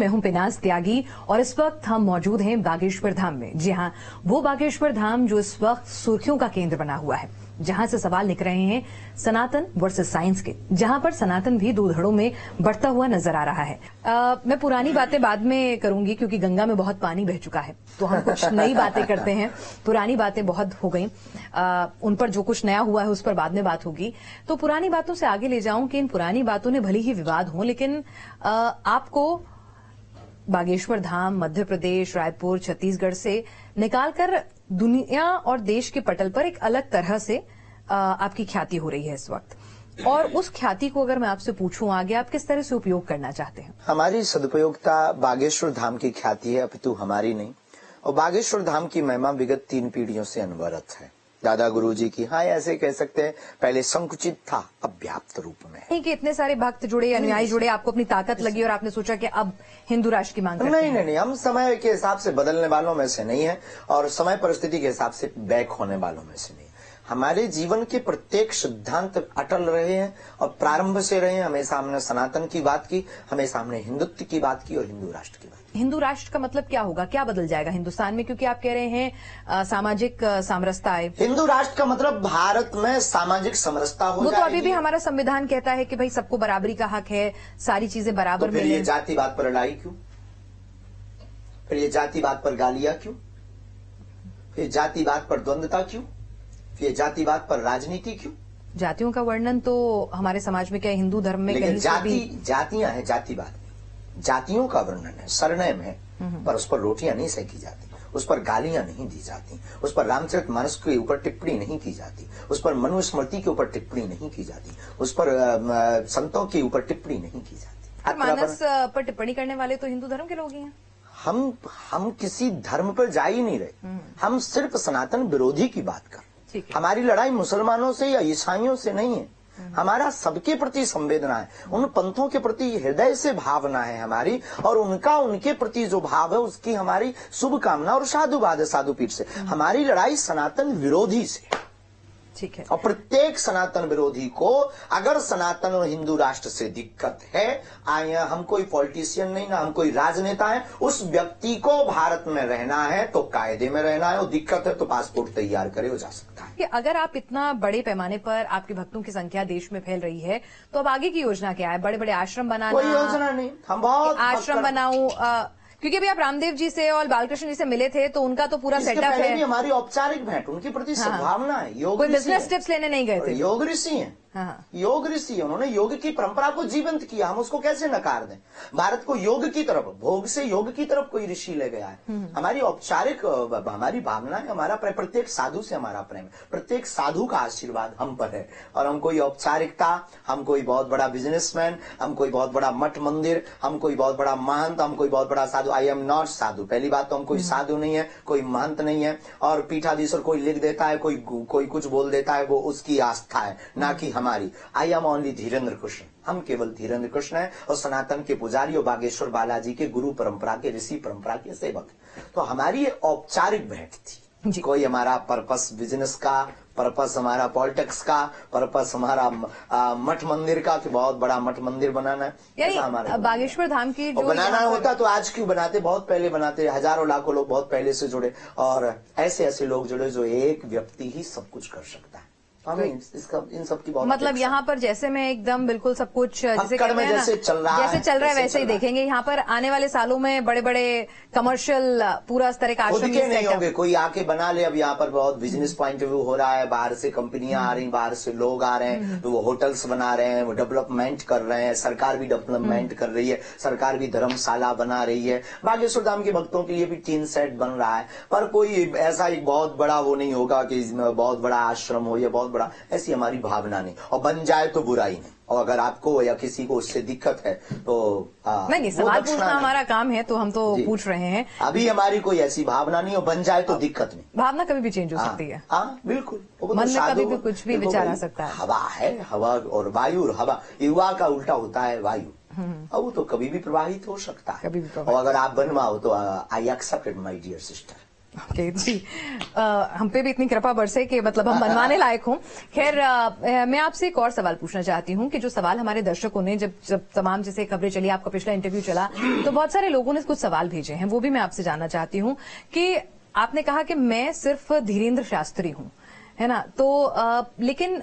मैं हूं पिनास त्यागी और इस वक्त हम मौजूद हैं बागेश्वर धाम में। जी हां, वो बागेश्वर धाम जो इस वक्त सुर्खियों का केंद्र बना हुआ है, जहां से सवाल निकल रहे हैं सनातन वर्सेस साइंस के, जहां पर सनातन भी दो धड़ों में बढ़ता हुआ नजर आ रहा है। मैं पुरानी बातें बाद में करूंगी क्योंकि गंगा में बहुत पानी बह चुका है, तो हम कुछ नई बातें करते हैं। पुरानी बातें बहुत हो गई, उन पर जो कुछ नया हुआ है उस पर बाद में बात होगी। तो पुरानी बातों से आगे ले जाऊं कि इन पुरानी बातों ने भले ही विवाद हो, लेकिन आपको बागेश्वर धाम मध्य प्रदेश, रायपुर, छत्तीसगढ़ से निकालकर दुनिया और देश के पटल पर एक अलग तरह से आपकी ख्याति हो रही है इस वक्त। और उस ख्याति को अगर मैं आपसे पूछूं आगे आप किस तरह से उपयोग करना चाहते हैं? हमारी सदुपयोगता बागेश्वर धाम की ख्याति है, अपितु हमारी नहीं। और बागेश्वर धाम की महिमा विगत 3 पीढ़ियों से अनवरत है। दादा गुरुजी की, हाँ ऐसे कह सकते हैं, पहले संकुचित था, अब व्याप्त रूप में नहीं कि इतने सारे भक्त जुड़े, अनुयायी जुड़े, आपको अपनी ताकत लगी और आपने सोचा कि अब हिंदू राष्ट्र की मांग करते हैं। नहीं, हम समय के हिसाब से बदलने वालों में से नहीं है और समय परिस्थिति के हिसाब से बैक होने वालों में से नहीं। हमारे जीवन के प्रत्येक सिद्धांत अटल रहे हैं और प्रारंभ से रहे हैं। हमेशा हमने सनातन की बात की, हमेशा हमने हिंदुत्व की बात की और हिंदू राष्ट्र की बात की। हिंदू राष्ट्र का मतलब क्या होगा, क्या बदल जाएगा हिंदुस्तान में? क्योंकि आप कह रहे हैं सामाजिक समरसता आए। हिंदू राष्ट्र का मतलब भारत में सामाजिक समरसता हो वो तो अभी भी हमारा संविधान कहता है कि भाई सबको बराबरी का हक है, सारी चीजें बराबर मिले। ये जातिवाद पर लड़ाई क्यों? फिर ये जातिवाद पर गालियां क्यों? फिर जातिवाद पर द्वंद्वता क्यों? ये जातिवाद पर राजनीति क्यों? जातियों का वर्णन तो हमारे समाज में क्या हिंदू धर्म में लेकिन कहीं जातियां हैं जातिवाद में, जातियों का वर्णन है, सरनेम है, पर उस पर रोटियां नहीं सेकी जाती, उस पर गालियां नहीं दी जाती, उस पर रामचरितमानस के ऊपर टिप्पणी नहीं की जाती, उस पर मनुस्मृति के ऊपर टिप्पणी नहीं की जाती, उस पर संतों के ऊपर टिप्पणी नहीं की जाती। मानस पर टिप्पणी करने वाले तो हिंदू धर्म के लोग ही हैं। हम किसी धर्म पर जा ही नहीं रहे, हम सिर्फ सनातन विरोधी की बात कर। हमारी लड़ाई मुसलमानों से या ईसाइयों से नहीं है, हमारा सबके प्रति संवेदना है, उन पंथों के प्रति हृदय से भावना है हमारी, और उनके प्रति जो भाव है उसकी हमारी शुभकामना और साधुवाद है साधुपीठ से। हमारी लड़ाई सनातन विरोधी से, ठीक है। और प्रत्येक सनातन विरोधी को अगर सनातन और हिंदू राष्ट्र से दिक्कत है, हम कोई पॉलिटिशियन नहीं ना हम कोई राजनेता है, उस व्यक्ति को भारत में रहना है तो कायदे में रहना है, और दिक्कत है तो पासपोर्ट तैयार करे, हो जा सकता है। कि अगर आप इतना बड़े पैमाने पर आपके भक्तों की संख्या देश में फैल रही है तो अब आगे की योजना क्या है? बड़े बड़े आश्रम बनाना? कोई योजना नहीं, हम बहुत आश्रम बनाऊं, क्योंकि अभी आप रामदेव जी से और बालकृष्ण जी से मिले थे तो उनका तो पूरा सेटअप है। हमारी औपचारिक भेंट, उनके प्रति सद्भावना है। योग कोई बिजनेस टिप्स लेने नहीं गए थे। योग ऋषि हैं, योग ऋषि है, उन्होंने योग की परंपरा को जीवंत किया, हम उसको कैसे नकार दें? भारत को योग की तरफ, भोग से योग की तरफ कोई ऋषि ले गया है। हमारी औपचारिक हमारी भावना है, हमारा प्रत्येक साधु से हमारा प्रेम, प्रत्येक साधु का आशीर्वाद हम पर है। और हम कोई औपचारिकता, हम कोई बहुत बड़ा बिजनेसमैन, हम कोई बहुत बड़ा मठ मंदिर, हम कोई बहुत बड़ा महंत, हम कोई बहुत बड़ा साधु, आई एम नॉट साधु। पहली बात तो हम कोई साधु नहीं है, कोई महंत नहीं है। और पीठाधीश्वर कोई लिख देता है, कोई कुछ बोल देता है, वो उसकी आस्था है, ना कि हमारी। I am only Dhirendra Krishna, हम केवल धीरेन्द्र कृष्ण हैं और सनातन के पुजारी और बागेश्वर बालाजी के गुरु परंपरा के, ऋषि परंपरा के सेवक। तो हमारी ये औपचारिक भेंट थी। कोई हमारा पर्पस बिजनेस का, पर्पस हमारा पॉलिटिक्स का, पर्पस हमारा मठ मंदिर का कि बहुत बड़ा मठ मंदिर बनाना है, हमारा बागेश्वर धाम की जो बनाना होता तो आज क्यों बनाते? बहुत पहले बनाते, हजारों लाखों लोग बहुत पहले से जुड़े, और ऐसे लोग जुड़े जो एक व्यक्ति ही सब कुछ कर सकता है। हमें इन सब की बहुत मतलब यहाँ पर जैसे मैं एकदम बिल्कुल सब कुछ जैसे चल रहा है वैसे ही देखेंगे। यहाँ पर आने वाले सालों में बड़े बड़े कमर्शियल पूरा इस तरह का आश्रम नहीं होंगे, कोई आके बना ले। अब यहाँ पर बहुत बिजनेस पॉइंट ऑफ व्यू हो रहा है, बाहर से कंपनियां आ रही, बाहर से लोग आ रहे हैं, तो वो होटल्स बना रहे हैं, वो डेवलपमेंट कर रहे हैं, सरकार भी डेवलपमेंट कर रही है, सरकार भी धर्मशाला बना रही है। बागेश्वर धाम के भक्तों के लिए भी टीन सेट बन रहा है, पर कोई ऐसा एक बहुत बड़ा वो नहीं होगा कि बहुत बड़ा आश्रम हो या बहुत बड़ा, ऐसी हमारी भावना नहीं। और बन जाए तो बुराई नहीं, और अगर आपको या किसी को उससे दिक्कत है तो नहीं, सवाल पूछना हमारा काम है तो हम तो पूछ रहे हैं। अभी हमारी कोई ऐसी भावना नहीं, और बन जाए तो दिक्कत नहीं। भावना कभी भी चेंज हो सकती है। हाँ बिल्कुल, मन में कभी भी कुछ भी विचार आ सकता है। हवा है, हवा और वायु, और हवा युवा का उल्टा होता है वायु, अब वो तो कभी भी प्रवाहित हो सकता है। और अगर आप बनवाओ तो I accepted my dear sister, okay जी, हम पे भी इतनी कृपा बरसे कि मतलब हम बनवाने लायक हों। खैर, मैं आपसे एक और सवाल पूछना चाहती हूँ कि जो सवाल हमारे दर्शकों ने जब तमाम जैसे खबरें चली, आपका पिछला इंटरव्यू चला, तो बहुत सारे लोगों ने कुछ सवाल भेजे हैं, वो भी मैं आपसे जानना चाहती हूँ कि आपने कहा कि मैं सिर्फ धीरेन्द्र शास्त्री हूँ, है ना, तो लेकिन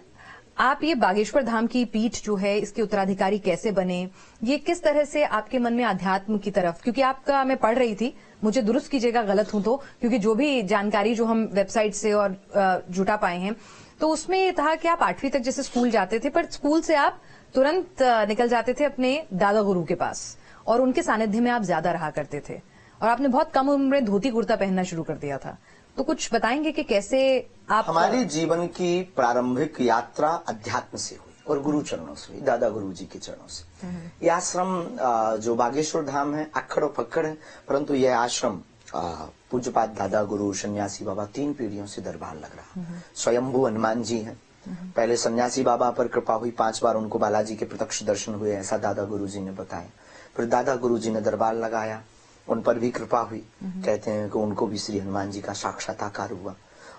आप ये बागेश्वर धाम की पीठ जो है इसके उत्तराधिकारी कैसे बने, ये किस तरह से आपके मन में अध्यात्म की तरफ, क्योंकि आपका मैं पढ़ रही थी, मुझे दुरुस्त कीजिएगा गलत हूं तो, क्योंकि जो भी जानकारी जो हम वेबसाइट से और जुटा पाए हैं तो उसमें ये था कि आप 8वीं तक जैसे स्कूल जाते थे, पर स्कूल से आप तुरंत निकल जाते थे अपने दादा गुरु के पास और उनके सानिध्य में आप ज्यादा रहा करते थे और आपने बहुत कम उम्र में धोती कुर्ता पहनना शुरू कर दिया था। तो कुछ बताएंगे कि कैसे आप, हमारी जीवन की प्रारंभिक यात्रा अध्यात्म से हुई और गुरु चरणों से हुई, दादा गुरु जी के चरणों से। यह आश्रम जो बागेश्वर धाम है अक्खड़ और फक्कड़ है, परंतु यह आश्रम पूज्यपाद दादा गुरु सन्यासी बाबा 3 पीढ़ियों से दरबार लग रहा। स्वयंभू हनुमान जी हैं। पहले सन्यासी बाबा पर कृपा हुई, 5 बार उनको बालाजी के प्रत्यक्ष दर्शन हुए, ऐसा दादा गुरु जी ने बताया। फिर दादा गुरु जी ने दरबार लगाया, उन पर भी कृपा हुई। कहते हैं कि उनको भी श्री हनुमान जी का साक्षात्कार हुआ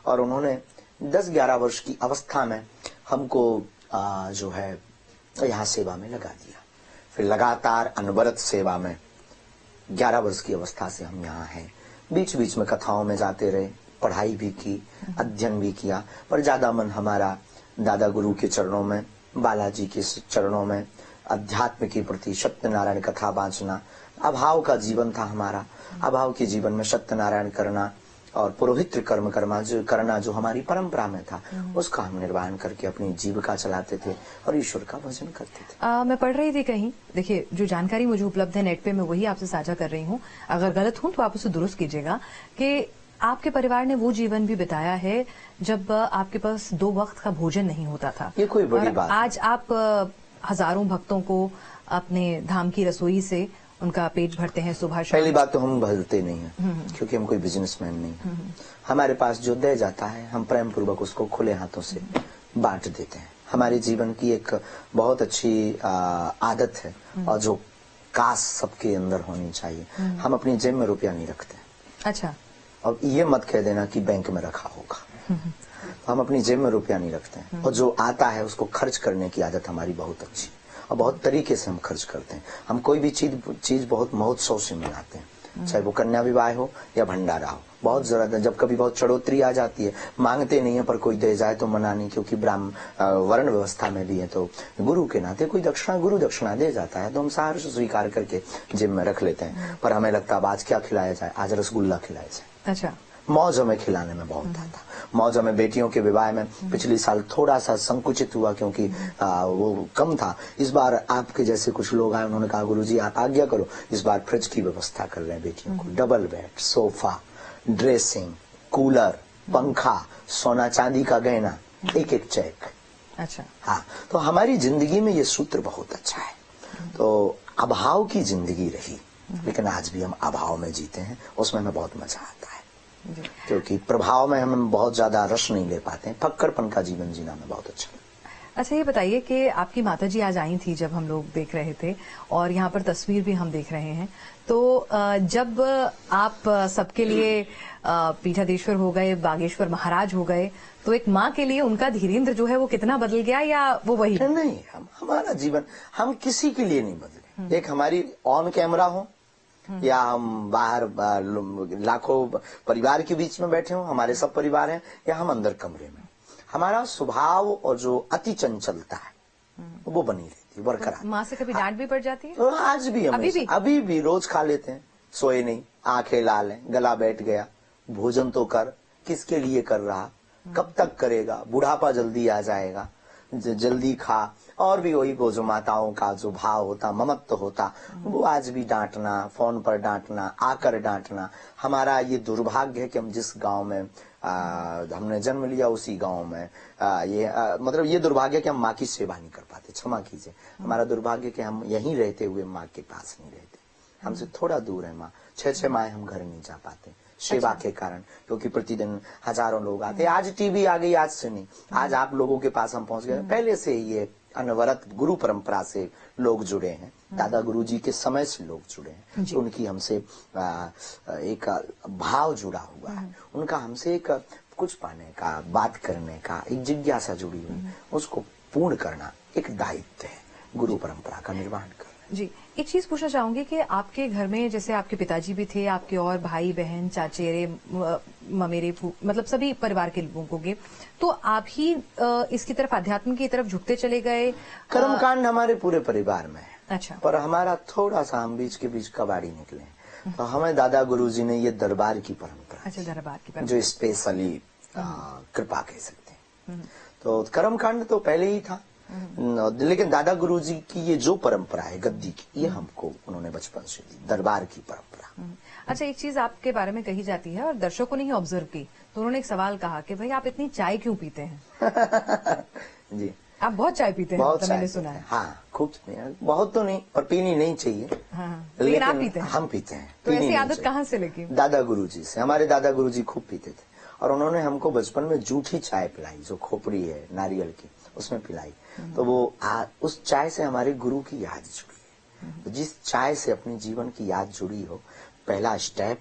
और उन्होंने 10-11 वर्ष की अवस्था में हमको जो है यहाँ सेवा में लगा दिया। फिर लगातार अनवरत सेवा में 11 वर्ष की अवस्था से हम यहाँ हैं। बीच बीच में कथाओं में जाते रहे, पढ़ाई भी की, अध्ययन भी किया, पर ज्यादा मन हमारा दादा गुरु के चरणों में, बालाजी के चरणों में, अध्यात्म के प्रति, सत्यनारायण कथा वाचना। अभाव का जीवन था हमारा, अभाव के जीवन में सत्यनारायण करना और पुरोहित कर्म करना जो हमारी परंपरा में था, उसका हम निर्वाहन करके अपनी जीविका चलाते थे और ईश्वर का भजन करते थे। मैं पढ़ रही थी कहीं, देखिए जो जानकारी मुझे उपलब्ध है नेट पे, मैं वही आपसे साझा कर रही हूँ, अगर गलत हूँ तो आप उसे दुरुस्त कीजिएगा, कि आपके परिवार ने वो जीवन भी बिताया है जब आपके पास 2 वक्त का भोजन नहीं होता था। ये कोई बड़ी बात आज आप हजारों भक्तों को अपने धाम की रसोई से उनका पेट भरते हैं सुबह शाम। पहली बात तो हम भरते नहीं हैं, क्योंकि हम कोई बिजनेसमैन नहीं है। हमारे पास जो दे जाता है हम प्रेम पूर्वक उसको खुले हाथों से बांट देते हैं। हमारे जीवन की एक बहुत अच्छी आदत है और जो काश सबके अंदर होनी चाहिए, हम अपनी जेब में रुपया नहीं रखते। अच्छा। और ये मत कह देना कि बैंक में रखा होगा। हम अपनी जेब में रुपया नहीं रखते हैं और जो आता है उसको खर्च करने की आदत हमारी बहुत अच्छी और बहुत तरीके से हम खर्च करते हैं। हम कोई भी चीज बहुत महोत्सव से मनाते हैं, चाहे वो कन्या विवाह हो या भंडारा हो। बहुत जरूरत है, जब कभी बहुत चढ़ोतरी आ जाती है, मांगते नहीं है पर कोई दे जाए तो मना नहीं, क्योंकि ब्राह्मण वर्ण व्यवस्था में भी है, तो गुरु के नाते कोई दक्षिणा, गुरु दक्षिणा दे जाता है तो हम सहर्ष स्वीकार करके जेब में रख लेते हैं। पर हमें लगता है आज क्या खिलाया जाए, आज रसगुल्ला खिलाया जाए। अच्छा। मौज हमें खिलाने में बहुत आता। मौज हमें बेटियों के विवाह में पिछले साल थोड़ा सा संकुचित हुआ, क्योंकि वो कम था। इस बार आपके जैसे कुछ लोग आए, उन्होंने कहा गुरुजी आप आज्ञा करो, इस बार फ्रिज की व्यवस्था कर रहे हैं बेटियों को, double bed, sofa, dressing, cooler, पंखा, सोना चांदी का गहना, एक चेक। अच्छा। हाँ, तो हमारी जिंदगी में ये सूत्र बहुत अच्छा है। तो अभाव की जिंदगी रही, लेकिन आज भी हम अभाव में जीते हैं, उसमें हमें बहुत मजा आता है, क्योंकि प्रभाव में हम बहुत ज्यादा रस नहीं ले पाते हैं। फक्कड़पन का जीवन जीना में बहुत अच्छा। अच्छा, ये बताइए कि आपकी माताजी आज आई थी जब हम लोग देख रहे थे, और यहाँ पर तस्वीर भी हम देख रहे हैं, तो जब आप सबके लिए पीठाधीश्वर हो गए, बागेश्वर महाराज हो गए, तो एक माँ के लिए उनका धीरेन्द्र जो है वो कितना बदल गया, या वो वही? नहीं, हमारा जीवन हम किसी के लिए नहीं बदले। एक हमारी ऑन कैमरा हो या हम बाहर लाखों परिवार के बीच में बैठे हो, हमारे सब परिवार हैं, या हम अंदर कमरे में, हमारा स्वभाव और जो अति चंचलता है वो बनी रहती है, बरकरार। माँ से कभी डांट भी पड़ जाती है? तो आज भी, अभी भी रोज खा लेते हैं, सोए नहीं, आंखें लाल हैं, गला बैठ गया, भोजन तो कर, किसके लिए कर रहा, कब तक करेगा, बुढ़ापा जल्दी आ जाएगा, जल्दी खा। और भी वही वो जो माताओं का जो भाव होता, ममत्व होता, वो आज भी डांटना, फोन पर डांटना, आकर डांटना। हमारा ये दुर्भाग्य है कि हम जिस गांव में हमने जन्म लिया, उसी गांव में मतलब ये दुर्भाग्य कि हम माँ की सेवा नहीं कर पाते। क्षमा कीजिए, हमारा दुर्भाग्य कि हम यहीं रहते हुए माँ के पास नहीं रहते, हमसे थोड़ा दूर है माँ। 6 माह हम घर नहीं जा पाते सेवा के कारण, क्योंकि प्रतिदिन हजारों लोग आते। आज टीवी आ गई, आज से नहीं, आज आप लोगों के पास हम पहुंच गए। पहले से ये अनवरत गुरु परंपरा से लोग जुड़े हैं, दादा गुरुजी के समय से लोग जुड़े हैं, तो उनकी हमसे एक भाव जुड़ा हुआ है, उनका हमसे एक कुछ पाने का, बात करने का एक जिज्ञासा जुड़ी हुई, उसको पूर्ण करना एक दायित्व है, गुरु परंपरा का निर्वहन करना। जी, एक चीज पूछना चाहूंगी कि आपके घर में जैसे आपके पिताजी भी थे, आपके और भाई बहन, चाचेरे, ममेरे, मतलब सभी परिवार के लोगों के, तो आप ही इसकी तरफ, अध्यात्म की तरफ झुकते चले गए? कर्मकांड हमारे पूरे परिवार में है। अच्छा। पर हमारा थोड़ा सा हम बीच के बीच कबाड़ी निकले, तो हमें दादा गुरुजी ने ये दरबार की परंपरा, अच्छा, दरबार की परंपरा, जो स्पेशली कृपा कह सकते हैं, तो कर्मकांड तो पहले ही था, लेकिन दादा गुरुजी की ये जो परंपरा है गद्दी की, ये हमको उन्होंने बचपन से दी, दरबार की परंपरा। अच्छा, एक चीज आपके बारे में कही जाती है और दर्शकों ने ही ऑब्जर्व की, तो उन्होंने एक सवाल कहा कि भाई आप इतनी चाय क्यों पीते हैं? जी, आप बहुत चाय पीते हैं, बहुत तो मैंने सुना है। हाँ, खूब, बहुत तो नहीं, पर पीनी नहीं चाहिए। हाँ, लेकिन आप पीते हैं? हम पीते हैं। तो ऐसी आदत कहाँ से लगी? दादा गुरुजी से। हमारे दादा गुरुजी खूब पीते थे, और उन्होंने हमको बचपन में जूठी चाय पिलाई, जो खोपड़ी है नारियल की, उसमें पिलाई, तो वो उस चाय से हमारे गुरु की याद जुड़ी है। तो जिस चाय से अपने जीवन की याद जुड़ी हो, पहला स्टेप,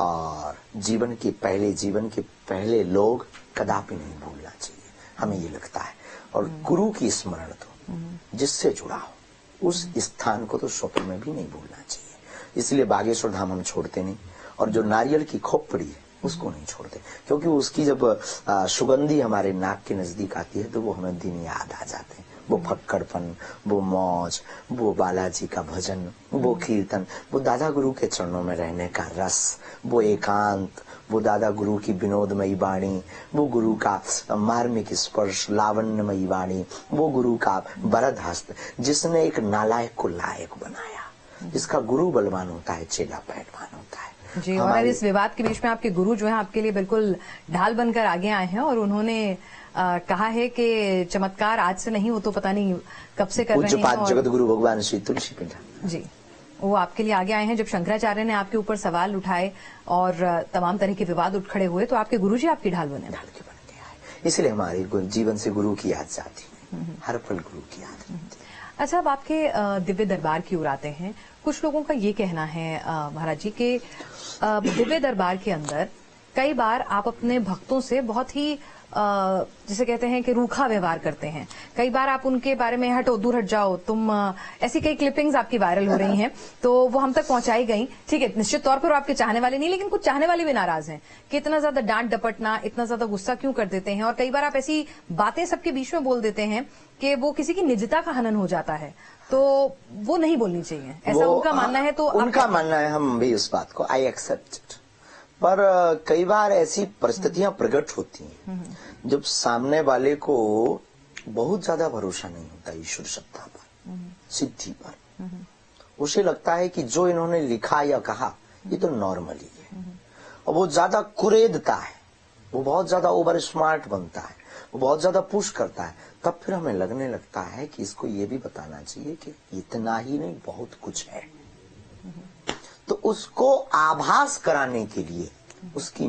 और जीवन के पहले लोग कदापि नहीं भूलना चाहिए, हमें ये लगता है। और गुरु की स्मरण तो जिससे जुड़ा हो, उस स्थान को तो स्वप्न में भी नहीं भूलना चाहिए। इसलिए बागेश्वर धाम हम छोड़ते नहीं, और जो नारियल की खोपड़ी है उसको नहीं छोड़ते, क्योंकि उसकी जब सुगंधी हमारे नाक के नजदीक आती है, तो वो हमें दिन याद आ जाते हैं। वो फक्कड़पन, वो मौज, वो बालाजी का भजन, वो कीर्तन, वो दादा गुरु के चरणों में रहने का रस, वो एकांत, वो दादा गुरु की विनोदमयी वाणी, वो गुरु का मार्मिक स्पर्श, लावण्यमयी वाणी, वो गुरु का वरद हस्त, जिसने एक नालायक को लायक बनाया। जिसका गुरु बलवान होता है, चेला पहलवान होता है। जी, और इस विवाद के बीच में आपके गुरु जो हैं आपके लिए बिल्कुल ढाल बनकर आगे आए हैं, और उन्होंने कहा है कि चमत्कार आज से नहीं, वो तो पता नहीं कब से कर रहे हैं। पूज्यपाद जगत गुरु भगवान श्री तुलसी पिंडा जी, वो आपके लिए आगे आए हैं। जब शंकराचार्य ने आपके ऊपर सवाल उठाए और तमाम तरह के विवाद उठ खड़े हुए, तो आपके गुरुजी आपकी ढाल बने। ढाल के बन गया है, इसलिए हमारे जीवन से गुरु की याद जाती है, हर पल गुरु की याद। अच्छा, अब आपके दिव्य दरबार की ओर आते हैं। कुछ लोगों का ये कहना है महाराज जी के दिव्य दरबार के अंदर कई बार आप अपने भक्तों से बहुत ही जिसे कहते हैं कि रूखा व्यवहार करते हैं। कई बार आप उनके बारे में हटो, दूर हट जाओ तुम, ऐसी कई क्लिपिंग्स आपकी वायरल हो रही हैं, तो वो हम तक पहुंचाई गई। ठीक है, निश्चित तौर पर आपके चाहने वाले नहीं, लेकिन कुछ चाहने वाले भी नाराज हैं कि इतना ज्यादा डांट डपटना, इतना ज्यादा गुस्सा क्यों कर देते हैं, और कई बार आप ऐसी बातें सबके बीच में बोल देते हैं कि वो किसी की निजता का हनन हो जाता है, तो वो नहीं बोलनी चाहिए, ऐसा उनका मानना है। तो उनका मानना है, हम भी उस बात को आई एक्सेप्ट इट, पर कई बार ऐसी परिस्थितियां प्रकट होती हैं जब सामने वाले को बहुत ज्यादा भरोसा नहीं होता ईश्वर सत्ता पर, सिद्धि पर। उसे लगता है कि जो इन्होंने लिखा या कहा ये तो नॉर्मल ही है, और वो ज्यादा कुरेदता है, वो बहुत ज्यादा ओवर स्मार्ट बनता है, वो बहुत ज्यादा पुश करता है। तब फिर हमें लगने लगता है कि इसको ये भी बताना चाहिए कि इतना ही नहीं, बहुत कुछ है। तो उसको आभास कराने के लिए उसकी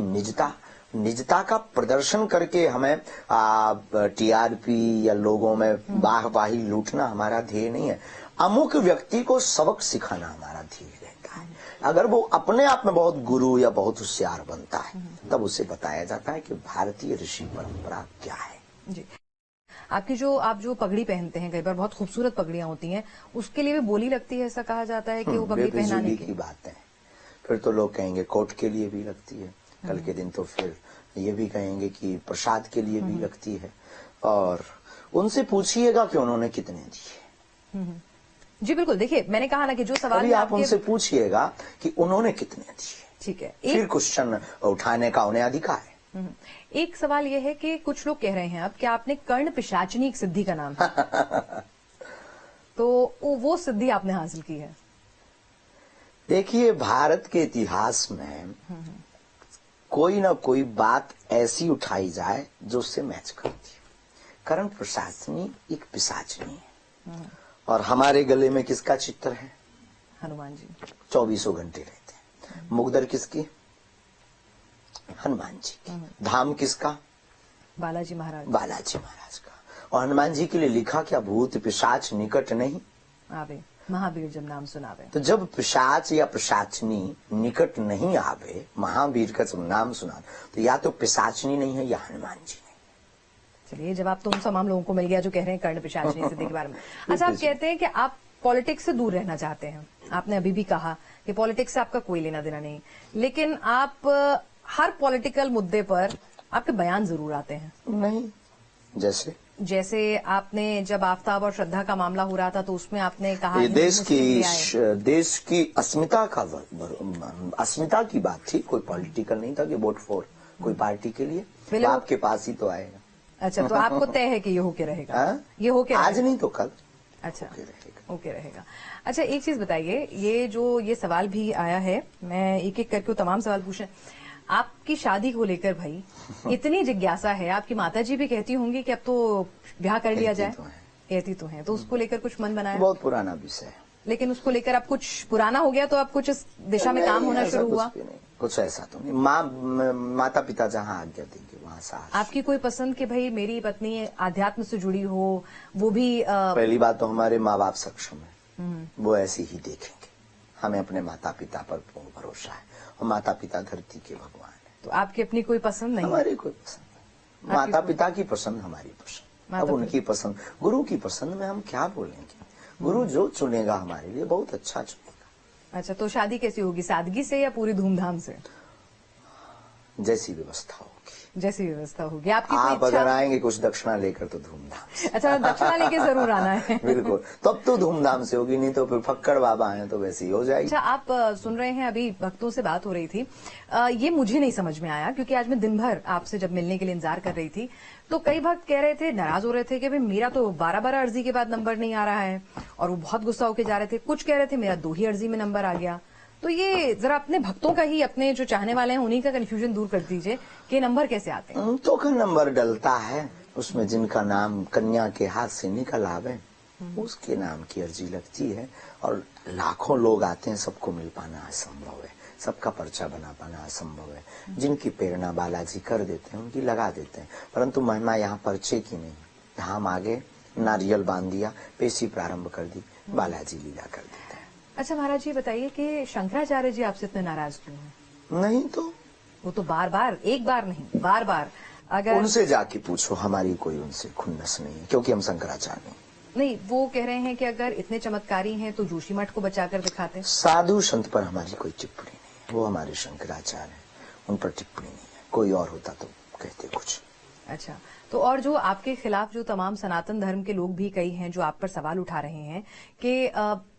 निजता का प्रदर्शन करके हमें टीआरपी या लोगों में वाहवाही लूटना हमारा ध्येय नहीं है। अमुक व्यक्ति को सबक सिखाना हमारा ध्येय रहता है। अगर वो अपने आप में बहुत गुरु या बहुत होशियार बनता है, तब उसे बताया जाता है कि भारतीय ऋषि परंपरा क्या है। जी, आपकी आप जो पगड़ी पहनते हैं, कई बार बहुत खूबसूरत पगड़ियां होती हैं, उसके लिए भी बोली लगती है, ऐसा कहा जाता है कि वो पगड़ी पहनाने की बात है। फिर तो लोग कहेंगे कोर्ट के लिए भी लगती है, कल के दिन तो फिर ये भी कहेंगे कि प्रसाद के लिए भी लगती है, और उनसे पूछिएगा कि उन्होंने कितने दिए। जी बिल्कुल, देखिए मैंने कहा ना कि जो सवाल आप उनसे पूछिएगा कि उन्होंने कितने दिए, ठीक है, फिर क्वेश्चन उठाने का उन्हें अधिकार है। एक सवाल यह है कि कुछ लोग कह रहे हैं अब कि आपने कर्ण पिशाचिनी एक सिद्धि का नाम है तो वो सिद्धि आपने हासिल की है। देखिए, भारत के इतिहास में कोई ना कोई बात ऐसी उठाई जाए जो उससे मैच करती है। कर्ण पिशाचिनी एक पिशाचिनी है, और हमारे गले में किसका चित्र है? हनुमान जी। 24 घंटे रहते हैं। मुगदर किसकी? हनुमान जी की। धाम किसका? बालाजी महाराज। बालाजी महाराज का। और हनुमान जी के लिए लिखा क्या, भूत पिशाच निकट नहीं आवे, महावीर जब नाम सुनावे। तो जब पिशाच या पिशाचनी निकट नहीं आवे, महावीर का जब नाम सुना, तो या तो पिशाचनी नहीं है या हनुमान जी नहीं। चलिए, जवाब तो उन तमाम लोगों को मिल गया जो कह रहे हैं कर्ण पिशाचनी सिद्धि के बारे में। अच्छा, आप कहते हैं कि आप पॉलिटिक्स से दूर रहना चाहते हैं। आपने अभी भी कहा कि पॉलिटिक्स से आपका कोई लेना देना नहीं, लेकिन आप हर पॉलिटिकल मुद्दे पर आपके बयान जरूर आते हैं। नहीं, जैसे आपने जब आफताब और श्रद्धा का मामला हो रहा था तो उसमें आपने कहा ये देश की अस्मिता की बात थी, कोई पॉलिटिकल नहीं था कि वोट फॉर कोई पार्टी के लिए। आपके पास ही तो आएगा। अच्छा, तो आपको तय है कि ये होके रहेगा? ये होके आज नहीं तो कल। अच्छा, ओके रहेगा। अच्छा, एक चीज बताइए, ये सवाल भी आया है, मैं एक एक करके तमाम सवाल पूछे। आपकी शादी को लेकर भाई इतनी जिज्ञासा है, आपकी माताजी भी कहती होंगी कि अब तो ब्याह कर लिया जाए। कहती तो है, तो उसको लेकर कुछ मन बनाया? बहुत पुराना विषय है, लेकिन उसको लेकर आप कुछ पुराना हो गया तो आप कुछ इस दिशा में काम होना शुरू हुआ? कुछ ऐसा तो नहीं। माता पिता जहाँ आज्ञा देंगे वहाँ साथ। आपकी कोई पसंद कि भाई मेरी पत्नी आध्यात्म से जुड़ी हो, वो भी पहली बात तो हमारे माँ बाप सक्षम है, वो ऐसे ही देखेंगे। हमें अपने माता पिता पर पूर्ण भरोसा है, और माता पिता धरती के भगवान है। तो आपकी अपनी कोई पसंद नहीं? हमारी कोई पसंद नहीं, माता पिता की पसंद हमारी पसंद। अब उनकी पसंद, गुरु की पसंद में हम क्या बोलेंगे? गुरु जो चुनेगा हमारे लिए बहुत अच्छा चुनेगा। अच्छा, तो शादी कैसी होगी, सादगी से या पूरी धूमधाम से? जैसी व्यवस्था होगी। जैसी व्यवस्था होगी। आपकी आप अगर आएंगे कुछ दक्षिणा लेकर तो धूमधाम। अच्छा, दक्षिणा लेके जरूर आना है। बिल्कुल, तब तो धूमधाम से होगी, नहीं तो फिर फक्कड़ बाबा हैं तो वैसे ही हो जाएगी। अच्छा, आप सुन रहे हैं, अभी भक्तों से बात हो रही थी, ये मुझे नहीं समझ में आया, क्योंकि आज मैं दिन भर आपसे जब मिलने के लिए इंतजार कर रही थी, तो कई भक्त कह रहे थे, नाराज हो रहे थे कि भाई मेरा तो 12 अर्जी के बाद नंबर नहीं आ रहा है, और वो बहुत गुस्सा होकर जा रहे थे। कुछ कह रहे थे मेरा 2 ही अर्जी में नंबर आ गया। तो ये जरा अपने भक्तों का ही, अपने जो चाहने वाले हैं उन्हीं का कंफ्यूजन दूर कर दीजिए कि नंबर कैसे आते हैं। तो का नंबर डलता है, उसमें जिनका नाम कन्या के हाथ से निकल आवे उसके नाम की अर्जी लगती है, और लाखों लोग आते हैं, सबको मिल पाना असंभव है, सबका पर्चा बना पाना असंभव है। जिनकी प्रेरणा बालाजी कर देते हैं उनकी लगा देते हैं, परंतु महिमा यहाँ पर्चे की नहीं। यहाँ हम आगे नारियल बांध दिया, पेशी प्रारंभ कर दी, बालाजी लीला कर देते हैं। अच्छा महाराज जी, बताइए कि शंकराचार्य जी आपसे इतने नाराज क्यों हैं? नहीं तो वो तो बार बार, एक बार नहीं बार बार, अगर उनसे जाके पूछो, हमारी कोई उनसे खुन्नस नहीं है, क्योंकि हम शंकराचार्य नहीं। वो कह रहे हैं कि अगर इतने चमत्कारी हैं तो जोशी मठ को बचाकर दिखाते। साधु संत पर हमारी कोई टिप्पणी नहीं है, वो हमारे शंकराचार्य हैं, उन पर टिप्पणी नहीं है। कोई और होता तो कहते कुछ। अच्छा, तो और जो आपके खिलाफ जो तमाम सनातन धर्म के लोग भी कई हैं जो आप पर सवाल उठा रहे हैं कि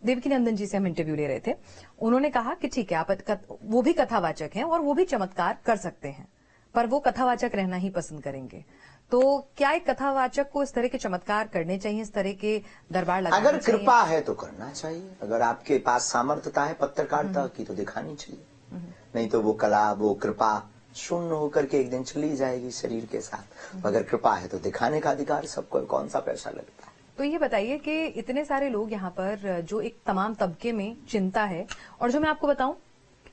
देवकी नंदन जी से हम इंटरव्यू ले रहे थे, उन्होंने कहा कि ठीक है, आप वो भी कथावाचक हैं और वो भी चमत्कार कर सकते हैं, पर वो कथावाचक रहना ही पसंद करेंगे। तो क्या एक कथावाचक को इस तरह के चमत्कार करने चाहिए, इस तरह के दरबार लगाने चाहिए? अगर कृपा है तो करना चाहिए, अगर आपके पास सामर्थ्यता है पत्रकारिता की तो दिखानी चाहिए, नहीं तो वो कला, वो कृपा शून्य होकर के एक दिन चली जाएगी शरीर के साथ। अगर कृपा है तो दिखाने का अधिकार सबको, कौन सा पैसा लगता है। तो ये बताइए कि इतने सारे लोग यहाँ पर, जो एक तमाम तबके में चिंता है, और जो मैं आपको बताऊं,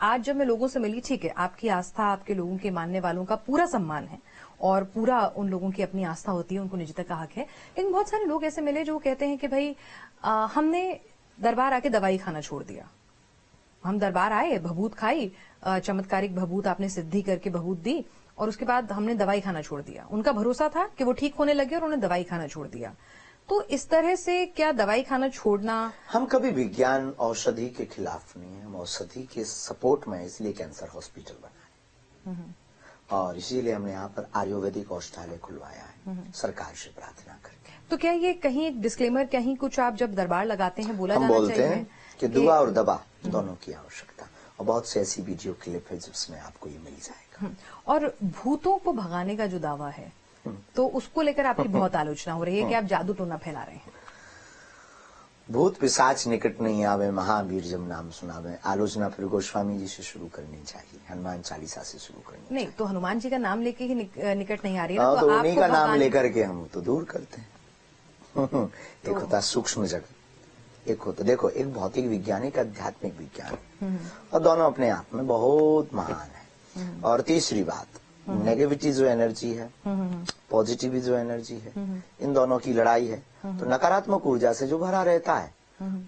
आज जब मैं लोगों से मिली, ठीक है, आपकी आस्था, आपके लोगों के मानने वालों का पूरा सम्मान है और पूरा उन लोगों की अपनी आस्था होती है, उनको निजता का हक है, लेकिन बहुत सारे लोग ऐसे मिले जो कहते हैं कि भाई हमने दरबार आके दवाई खाना छोड़ दिया। हम दरबार आए, भभूत खाई, चमत्कारिक भभूत आपने सिद्धि करके भभूत दी, और उसके बाद हमने दवाई खाना छोड़ दिया। उनका भरोसा था कि वो ठीक होने लगे और उन्होंने दवाई खाना छोड़ दिया। तो इस तरह से क्या दवाई खाना छोड़ना? हम कभी विज्ञान औषधि के खिलाफ नहीं है, हम औषधि के सपोर्ट में, इसलिए कैंसर हॉस्पिटल बनाए और इसीलिए हमने यहाँ पर आयुर्वेदिक औषधालय खुलवाया है सरकार से प्रार्थना करके। तो क्या ये कहीं एक डिस्क्लेमर, कहीं कुछ आप जब दरबार लगाते हैं बोला जाना चाहिए? हम बोलते हैं कि दुआ और दवा दोनों की आवश्यकता, और बहुत से ऐसी वीडियो क्लिप है जिसमें आपको ये मिल जाएगा। और भूतों को भगाने का जो दावा है, तो उसको लेकर आपकी बहुत आलोचना हो रही है कि आप जादू टोना फैला रहे हैं। भूत पिशाच निकट नहीं आवे, महावीर जब नाम सुनावे। आलोचना फिर गोस्वामी जी से शुरू करनी चाहिए, हनुमान चालीसा से शुरू करनी नहीं, तो हनुमान जी का नाम लेके ही निकट नहीं आ रही है। तो उन्हीं का नाम लेकर के हम तो दूर करते हैं। एक होता सूक्ष्म जगत, एक होता, देखो, एक भौतिक विज्ञान, एक आध्यात्मिक विज्ञान, और दोनों अपने आप में बहुत महान है। और तीसरी बात, नेगेटिविटी जो एनर्जी है, पॉजिटिव जो एनर्जी है, इन दोनों की लड़ाई है। तो नकारात्मक ऊर्जा से जो भरा रहता है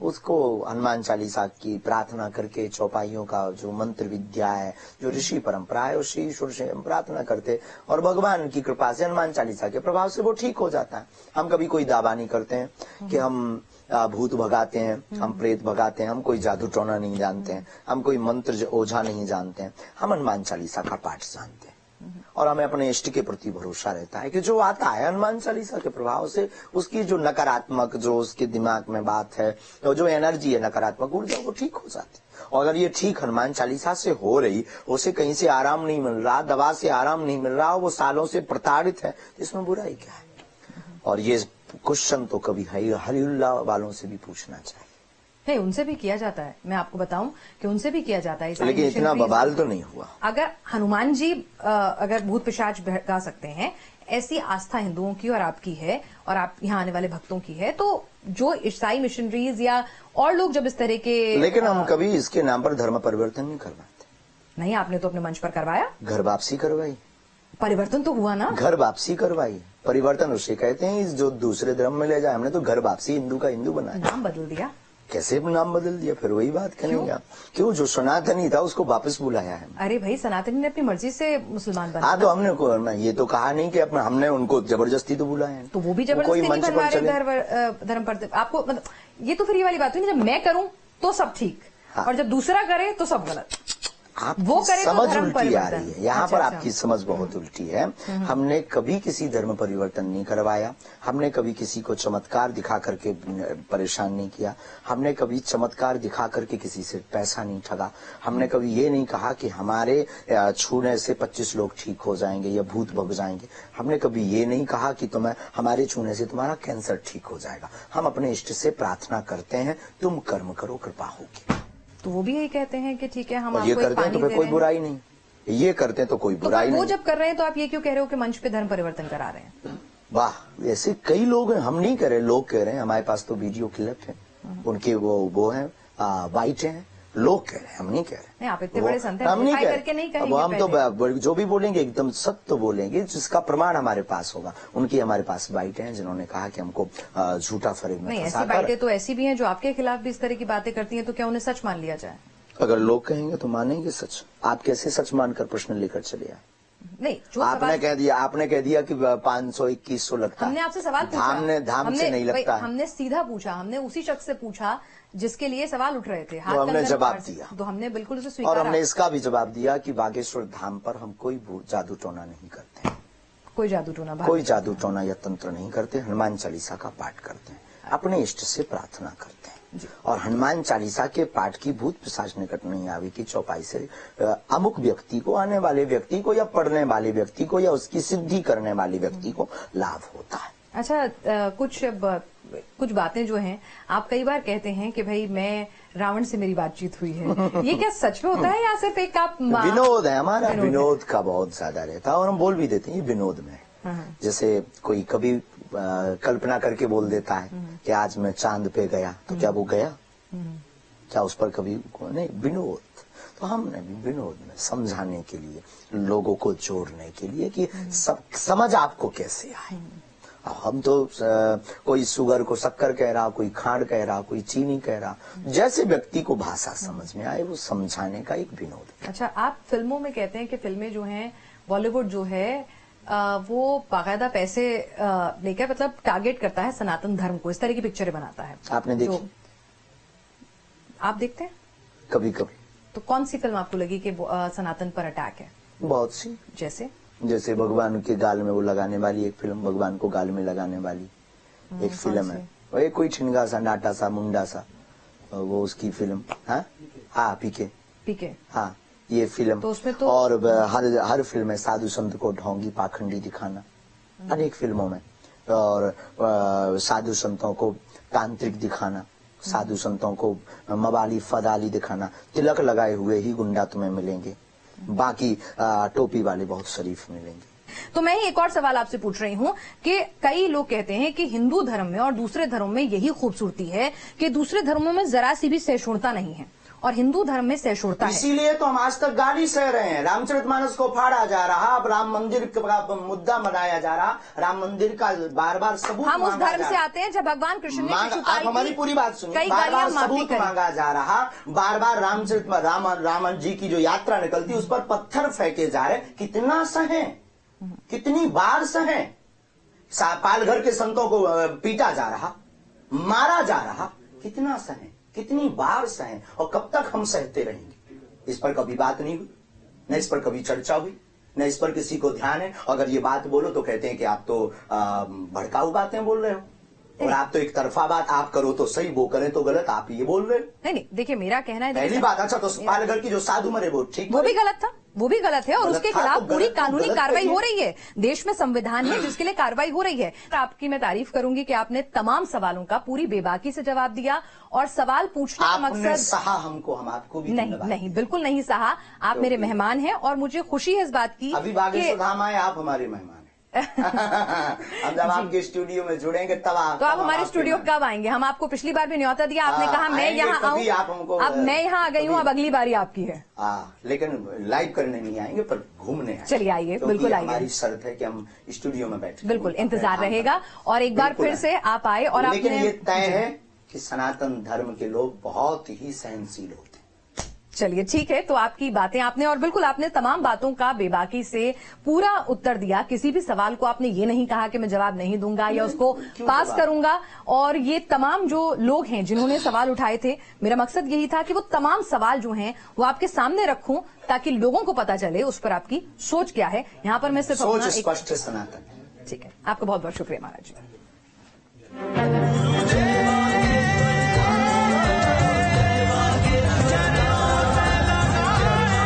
उसको हनुमान चालीसा की प्रार्थना करके, चौपाइयों का जो मंत्र विद्या है, जो ऋषि परंपरा है, उस ईश्वर से हम प्रार्थना करते और भगवान की कृपा से, हनुमान चालीसा के प्रभाव से वो ठीक हो जाता है। हम कभी कोई दावा नहीं करते हैं कि हम भूत भगाते हैं, हम प्रेत भगाते हैं, हम कोई जादू टोना नहीं जानते हैं, हम कोई मंत्र ओझा नहीं जानते हैं, हम हनुमान चालीसा का पाठ जानते हैं और हमें अपने इष्ट के प्रति भरोसा रहता है कि जो आता है हनुमान चालीसा के प्रभाव से, उसकी जो नकारात्मक, जो उसके दिमाग में बात है, तो जो एनर्जी है नकारात्मक ऊर्जा, वो ठीक हो जाती है। और अगर ये ठीक हनुमान चालीसा से हो रही, उसे कहीं से आराम नहीं मिल रहा, दवा से आराम नहीं मिल रहा, वो सालों से प्रताड़ित है, इसमें बुराई क्या है? और ये क्वेश्चन तो कभी हरिउल्लाह वालों से भी पूछना चाहिए। नहीं, उनसे भी किया जाता है, मैं आपको बताऊं कि उनसे भी किया जाता है, लेकिन इतना बवाल तो नहीं हुआ। अगर हनुमान जी अगर भूत पिशाच भगा सकते हैं, ऐसी आस्था हिंदुओं की और आपकी है और आप यहाँ आने वाले भक्तों की है, तो जो ईसाई मिशनरीज या और लोग जब इस तरह के, लेकिन हम कभी इसके नाम पर धर्म परिवर्तन नहीं करवाते। नहीं, आपने तो अपने मंच पर करवाया, घर वापसी करवाई, परिवर्तन तो हुआ ना। घर वापसी करवाई, परिवर्तन उसे कहते हैं जो दूसरे धर्म में ले जाए। हमने तो घर वापसी हिंदू का हिंदू बनाया, नाम बदल दिया। कैसे नाम बदल दिया? फिर वही बात करेंगे आप, क्यों? जो सनातनी था उसको वापस बुलाया है। अरे भाई, सनातनी ने अपनी मर्जी से मुसलमान बना। हाँ, तो हमने ये तो कहा नहीं कि हमने उनको जबरदस्ती तो बुलाया है। तो वो भी जबरदस्ती नहीं बनवा रहे धर्म पर। आपको मतलब ये तो फिर ये वाली बात हुई, जब मैं करूं तो सब ठीक, और जब दूसरा करे तो सब गलत। आप वो करे समझ तो उल्टी आ रही है यहाँ पर, आपकी समझ बहुत उल्टी है। हमने कभी किसी धर्म परिवर्तन नहीं करवाया, हमने कभी किसी को चमत्कार दिखा करके परेशान नहीं किया, हमने कभी चमत्कार दिखा करके किसी से पैसा नहीं ठगा, हमने कभी ये नहीं कहा कि हमारे छूने से 25 लोग ठीक हो जाएंगे या भूत भग जाएंगे, हमने कभी ये नहीं कहा कि हमारे छूने से तुम्हारा कैंसर ठीक हो जाएगा। हम अपने इष्ट से प्रार्थना करते हैं, तुम कर्म करो कृपा होगी। तो वो भी यही कहते हैं कि ठीक है, हम ये करते हैं तो फिर कोई बुराई नहीं, ये करते हैं तो कोई बुराई नहीं। वो जब कर रहे हैं तो आप ये क्यों कह रहे हो कि मंच पे धर्म परिवर्तन करा रहे हैं? वाह, ऐसे कई लोग हैं, हम नहीं कह रहे, लोग कह रहे हैं। हमारे पास तो वीडियो क्लिप है, उनके वो हैं, वाइट हैं, लोग कह रहे हैं, हम नहीं कह रहे। नहीं, आप इतने बड़े संत हैं, हम नहीं करके नहीं कहेंगे। अब हम तो जो भी बोलेंगे एकदम सत्य बोलेंगे, जिसका प्रमाण हमारे पास होगा। उनकी हमारे पास बाइट हैं जिन्होंने कहा कि हमको झूठा फरेब में नहीं, ऐसी बाइटें तो ऐसी भी हैं जो आपके खिलाफ भी इस तरह की बातें करती हैं, तो क्या उन्हें सच मान लिया जाए? अगर लोग कहेंगे तो मानेंगे सच। आप कैसे सच मानकर प्रश्न लेकर चले आए? नहीं, जो आपने कह दिया कि 500-2100 लगता है। हमने आपसे सवाल पूछा, धाम से नहीं लगता है। हमने सीधा पूछा, हमने उसी शख्स से पूछा जिसके लिए सवाल उठ रहे थे। तो हमने जवाब दिया, तो हमने बिल्कुल उसे स्वीकारा। और हमने इसका भी जवाब दिया कि बागेश्वर धाम पर हम कोई जादू टोना नहीं करते, कोई जादू टोना या तंत्र नहीं करते। हनुमान चालीसा का पाठ करते हैं, अपने इष्ट से प्रार्थना करते हैं। और हनुमान चालीसा के पाठ की भूत पिशाच निकट नहीं आवे की चौपाई से अमुक व्यक्ति को, आने वाले व्यक्ति को, या पढ़ने वाले व्यक्ति को, या उसकी सिद्धि करने वाले व्यक्ति को लाभ होता है। अच्छा, कुछ बातें जो हैं, आप कई बार कहते हैं कि भाई मैं रावण से मेरी बातचीत हुई है, ये क्या सच में होता है या सिर्फ एक आप विनोद है? हमारा विनोद का बहुत ज्यादा रहता है और हम बोल भी देते हैं ये विनोद में। जैसे कोई कभी कल्पना करके बोल देता है कि आज मैं चांद पे गया, तो क्या वो गया? क्या उस पर कभी नहीं? विनोद। तो हमने भी विनोद में समझाने के लिए, लोगों को जोड़ने के लिए कि समझ आपको कैसे आए। हम तो कोई शुगर को शक्कर कह रहा, कोई खांड कह रहा, कोई चीनी कह रहा, जैसे व्यक्ति को भाषा समझ में आए वो समझाने का एक विनोद। अच्छा, आप फिल्मों में कहते हैं कि फिल्में जो हैं, बॉलीवुड जो है वो बाकायदा पैसे लेकर मतलब टारगेट करता है सनातन धर्म को, इस तरह की पिक्चरें बनाता है। आपने देखी? आप देखते हैं? कभी कभी। तो कौन सी फिल्म आपको लगी कि सनातन पर अटैक है? बहुत सी। जैसे भगवान के गाल में वो लगाने वाली एक फिल्म, भगवान को गाल में लगाने वाली एक फिल्म है, वो एक कोई छिनगा सा, नाटा सा, मुंडा सा, वो उसकी फिल्म। हाँ, पीके। हाँ, ये फिल्म। तो उसमें तो और हर फिल्म में साधु संत को ढोंगी पाखंडी दिखाना, अनेक फिल्मों में। और साधु संतों को तांत्रिक दिखाना, साधु संतों को मवाली फदाली दिखाना। तिलक लगाए हुए ही गुंडा तुम्हें मिलेंगे, बाकी टोपी वाले बहुत शरीफ मिलेंगे। तो मैं एक और सवाल आपसे पूछ रही हूँ कि कई लोग कहते हैं कि हिंदू धर्म में और दूसरे धर्मों में यही खूबसूरती है कि दूसरे धर्मों में जरा सी भी सहिष्णुता नहीं है और हिंदू धर्म में सहिष्णुता है। इसीलिए तो हम आज तक गाली सह रहे हैं। रामचरितमानस को फाड़ा जा रहा, अब राम मंदिर का मुद्दा बनाया जा रहा, राम मंदिर का बार बार सबूत हम उस धर्म से आते हैं जब भगवान कृष्ण ने आप हमारी पूरी बात सुनिए। बार बार सबूत मांगा जा रहा, बार बार रामन जी की जो यात्रा निकलती उस पर पत्थर फेंके जा रहे। कितना सहे, कितनी बार सहे। पालघर के संतों को पीटा जा रहा, मारा जा रहा, कितना सहे, कितनी बार सहे, और कब तक हम सहते रहेंगे। इस पर कभी बात नहीं हुई, न इस पर कभी चर्चा हुई, न इस पर किसी को ध्यान है। अगर ये बात बोलो तो कहते हैं कि आप तो भड़काऊ बातें बोल रहे हो, और आप तो एक तरफा बात, आप करो तो सही, वो करें तो गलत, आप ये बोल रहे हो। नहीं, देखिए मेरा कहना है, पहली बात, अच्छा तो पालघर की जो साधु मरे वो ठीक, वो भी गलत था, वो भी गलत है, और उसके खिलाफ पूरी कानूनी कार्रवाई हो रही है। देश में संविधान है जिसके लिए कार्रवाई हो रही है। आपकी मैं तारीफ करूंगी कि आपने तमाम सवालों का पूरी बेबाकी से जवाब दिया, और सवाल पूछने का मकसद सहा हमको, हम आपको भी नहीं, बिल्कुल नहीं सहा। आप मेरे मेहमान हैं और मुझे खुशी है इस बात की। अभी बागेश्वर धाम आए, आप हमारे मेहमान। हम जब आपके स्टूडियो में जुड़ेंगे तब तो आप हमारे स्टूडियो कब आएंगे? हम आपको पिछली बार भी न्योता दिया, आपने कहा मैं यहाँ आऊँ, अब मैं यहाँ आ गई हूँ, अब अगली बारी आपकी है। लेकिन लाइव करने नहीं आएंगे, पर घूमने आएंगे। चलिए आइए, बिल्कुल आइए। हमारी शर्त है कि हम स्टूडियो में बैठे, बिल्कुल इंतजार रहेगा, और एक बार फिर से आप आए। और लेकिन ये तय है कि सनातन धर्म के लोग बहुत ही सहनशील होते हैं। चलिए ठीक है, तो आपकी बातें आपने, और बिल्कुल आपने तमाम बातों का बेबाकी से पूरा उत्तर दिया। किसी भी सवाल को आपने ये नहीं कहा कि मैं जवाब नहीं दूंगा या उसको पास करूंगा। और ये तमाम जो लोग हैं जिन्होंने सवाल उठाए थे, मेरा मकसद यही था कि वो तमाम सवाल जो हैं वो आपके सामने रखूं, ताकि लोगों को पता चले उस पर आपकी सोच क्या है। यहाँ पर मैं सिर्फ सोच स्पष्ट है, सनातन। ठीक है, आपका बहुत बहुत शुक्रिया महाराज जी।